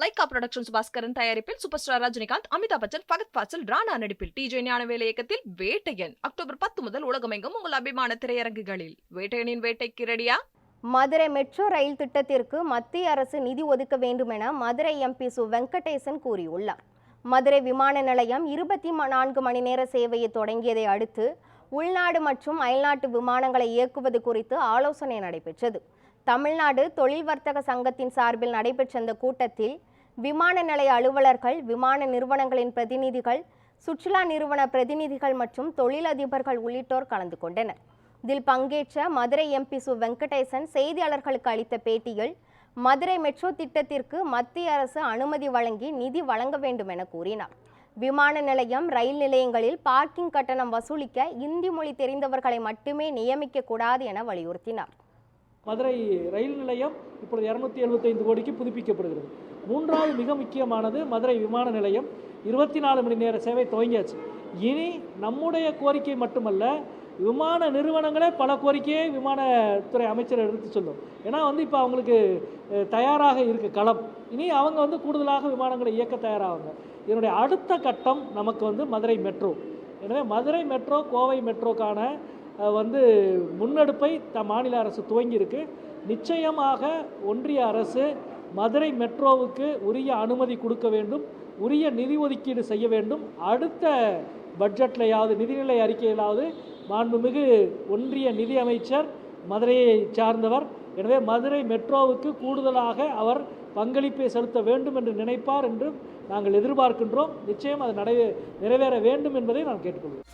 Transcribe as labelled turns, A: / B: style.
A: Lyca productions Bhaskaran தயாரிப்பில் super star Rajinikanth, Amitabh Bachchan, Fahadh Fazil, Rana நடிப்பில் DJ Gnanavel இயக்கத்தில் வேட்டையன் அக்டோபர் 10 முதல் உலகமெங்கும் உங்கள் அபிமான திரையரங்குகளில். வேட்டையனின் வேட்டைக்கு ரெடியா?
B: மதுரை மெட்ரோ ரயில் திட்டத்திற்கு மத்திய அரசு நிதி ஒதுக்க வேண்டும் என மதுரை எம்பி சு வெங்கடேசன் கூறியுள்ளார். மதுரை விமான நிலையம் 24 மணி நேர சேவையை தொடங்கியதை அடுத்து உள்நாடு மற்றும் அயல்நாட்டு விமானங்களை இயக்குவது குறித்து ஆலோசனை நடைபெற்றது. தமிழ்நாடு தொழில் வர்த்தக சங்கத்தின் சார்பில் நடைபெற்ற இந்த கூட்டத்தில் விமான நிலைய அலுவலர்கள், விமான நிறுவனங்களின் பிரதிநிதிகள், சுற்றுலா நிறுவன பிரதிநிதிகள் மற்றும் தொழிலதிபர்கள் உள்ளிட்டோர் கலந்து கொண்டனர். இதில் பங்கேற்ற மதுரை எம்பி சு வெங்கடேசன் செய்தியாளர்களுக்கு அளித்த பேட்டியில் மதுரை மெட்ரோ திட்டத்திற்கு மத்திய அரசு அனுமதி வழங்கி நிதி வழங்க வேண்டும் என கூறினார். விமான நிலையம், ரயில் நிலையங்களில் பார்க்கிங் கட்டணம் வசூலிக்க இந்தி மொழி தெரிந்தவர்களை மட்டுமே நியமிக்க கூடாது என வலியுறுத்தினார்.
C: மதுரை ரயில் நிலையம் இப்பொழுது 275 கோடிக்கு புதுப்பிக்கப்படுகிறது. மூன்றாவது மிக முக்கியமானது மதுரை விமான நிலையம் 24 மணி நேர சேவை துவங்கியாச்சு. இனி நம்முடைய கோரிக்கை மட்டுமல்ல, விமான நிறுவனங்களே பல கோரிக்கையை விமானத்துறை அமைச்சர் எடுத்து சொல்லும். ஏன்னா இப்போ அவங்களுக்கு தயாராக இருக்குது களம். இனி அவங்க கூடுதலாக விமானங்களை இயக்க தயாராகுங்க. இதனுடைய அடுத்த கட்டம் நமக்கு மதுரை மெட்ரோ. எனவே மதுரை மெட்ரோ, கோவை மெட்ரோக்கான முன்னெடுப்பை மாநில அரசு துவங்கியிருக்கு. நிச்சயமாக ஒன்றிய அரசு மதுரை மெட்ரோவுக்கு உரிய அனுமதி கொடுக்க வேண்டும், உரிய நிதி ஒதுக்கீடு செய்ய வேண்டும். அடுத்த பட்ஜெட்லையாவது, நிதிநிலை அறிக்கையிலாவது மாண்புமிகு ஒன்றிய நிதி அமைச்சர் மதுரையை சார்ந்தவர். எனவே மதுரை மெட்ரோவுக்கு கூடுதலாக அவர் பங்களிப்பை செலுத்த வேண்டும் என்று நினைப்பார் என்று நாங்கள் எதிர்பார்க்கின்றோம். நிச்சயம் அது நிறைவேற வேண்டும் என்பதை நான் கேட்டுக்கொள்கிறேன்.